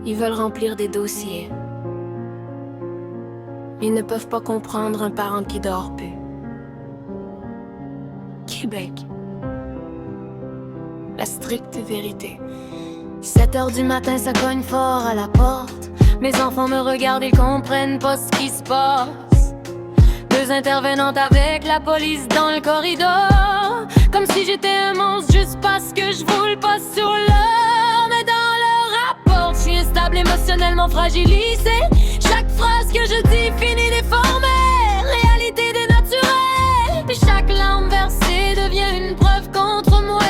Ils veulent remplir des dossiers. Ils ne peuvent pas comprendre un parent qui dort plus. Québec. La stricte vérité. 7 heures du matin, ça cogne fort à la porte. Mes enfants me regardent, ils comprennent pas ce qui se passe. 2 intervenantes avec la police dans le corridor, comme si j'étais un monstre juste parce que je roule pas sur l'or. Mais dans le rapport, je suis instable, émotionnellement fragilisé. Chaque phrase que je dis finit déformée, réalité dénaturée. Puis chaque larme versée devient une preuve contre moi.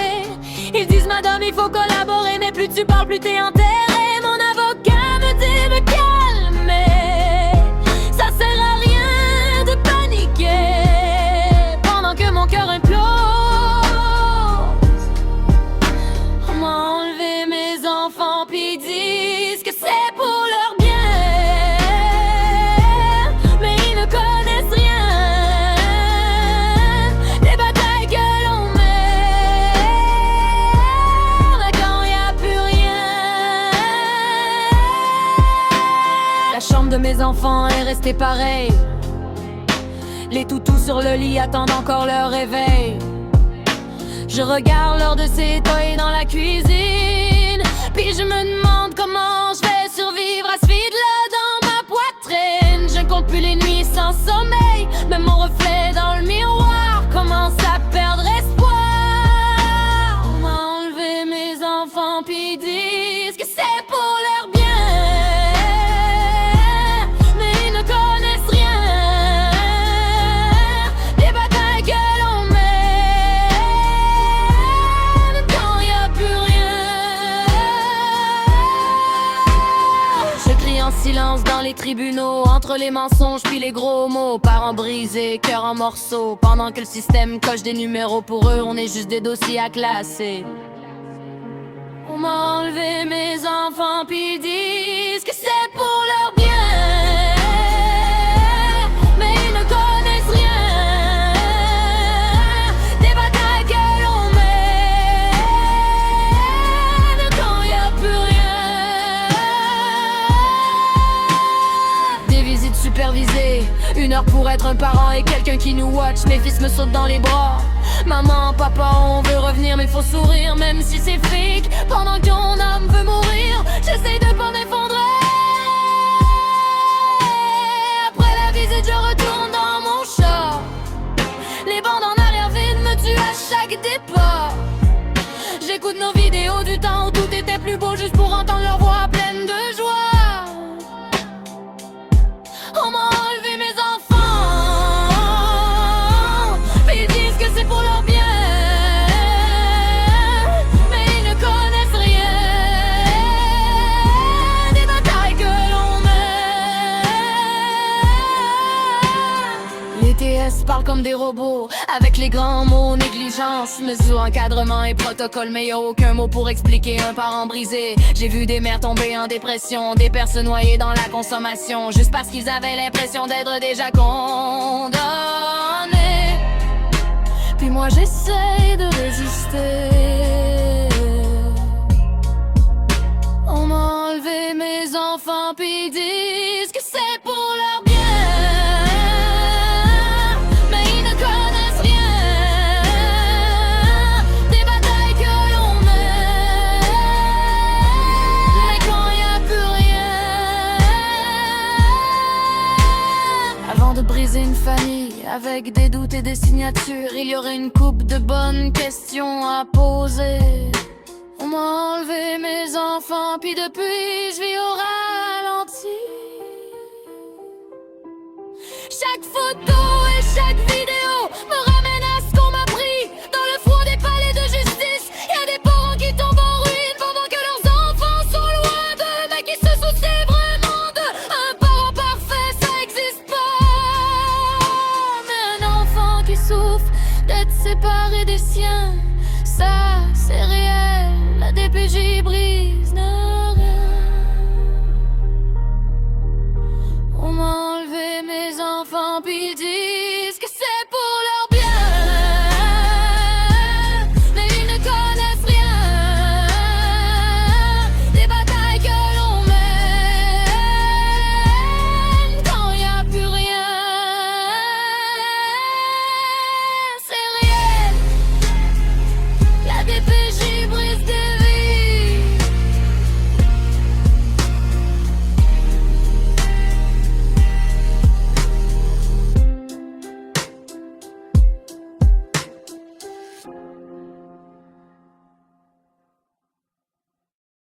Ils disent madame il faut collaborer, mais plus tu parles plus t'es enterré. Mon avocat me dit me calmer, ça sert à rien de paniquer pendant que mon cœur implose. On m'a enlevé mes enfants puis disent que c'est pour leur bien, mais ils ne connaissent rien des batailles que l'on mène quand y a plus rien. La chambre de mes enfants est restée pareille. Les toutous sur le lit attendent encore leur réveil. Je regarde l'heure de ces toys dans la cuisine, puis je me demande comment je vais survivre à ce vide-là dans ma poitrine. Je ne compte plus les nuits sans sommeil, même mon reflet dans le miroir commence à perdre espoir. On m'a enlevé mes enfants puis disent que c'est pour leur bien, mais ils ne connaissent rien des batailles que l'on mène quand y a plus rien. Je crie en silence dans les tribunaux, entre les mensonges puis les gros mots. Parents brisés, cœur en morceaux, pendant que le système coche des numéros. Pour eux on est juste des dossiers à classer. On m'a enlevé mes enfants puis disent que c'est pour leur bien, mais ils ne connaissent rien des batailles que l'on mène quand y a plus rien. Des visites supervisées, 1 heure pour être un parent et quelqu'un qui nous watch. Mes fils me sautent dans les bras. Maman, papa, on veut revenir mais faut sourire même si c'est fake. Pendant que ton âme veut mourir, j'essaye de pas m'effondrer. Après la visite je retourne dans mon char. Les bandes en arrière vides me tuent à chaque départ. J'écoute nos vidéos du temps où tout était plus beau, juste pour entendre leur voix pleine de joie. On m'a enlevé mes enfants, puis ils disent que c'est pour leur bien, mais ils ne connaissent rien des batailles que l'on mène. Les TS parlent comme des robots, avec les grands mots négligence, mesure, encadrement et protocole, mais y'a aucun mot pour expliquer un parent brisé. J'ai vu des mères tomber en dépression, des personnes noyées dans la consommation, juste parce qu'ils avaient l'impression d'être déjà condamnés. Puis moi j'essaye de résister. On m'a enlevé mes enfants puis ils disent que c'est pour leur bien, mais ils ne connaissent rien des batailles que l'on mène quand y a plus rien. Avant de briser une famille avec des doutes et des signatures, il y aurait une coupe de bonnes questions à poser. On m'a enlevé mes enfants puis depuis je vis au ralenti. Chaque photo et chaque vidéo me ramène à ce qu'on m'a pris dans le froid des palais de justice. Y'a des parents qui tombent en ruine pendant que leurs enfants sont loin d'eux, mais qui se soucient vraiment d'eux. Un parent parfait ça existe pas, mais un enfant qui souffre d'être séparé des siens, ça c'est réel. La DPJ brille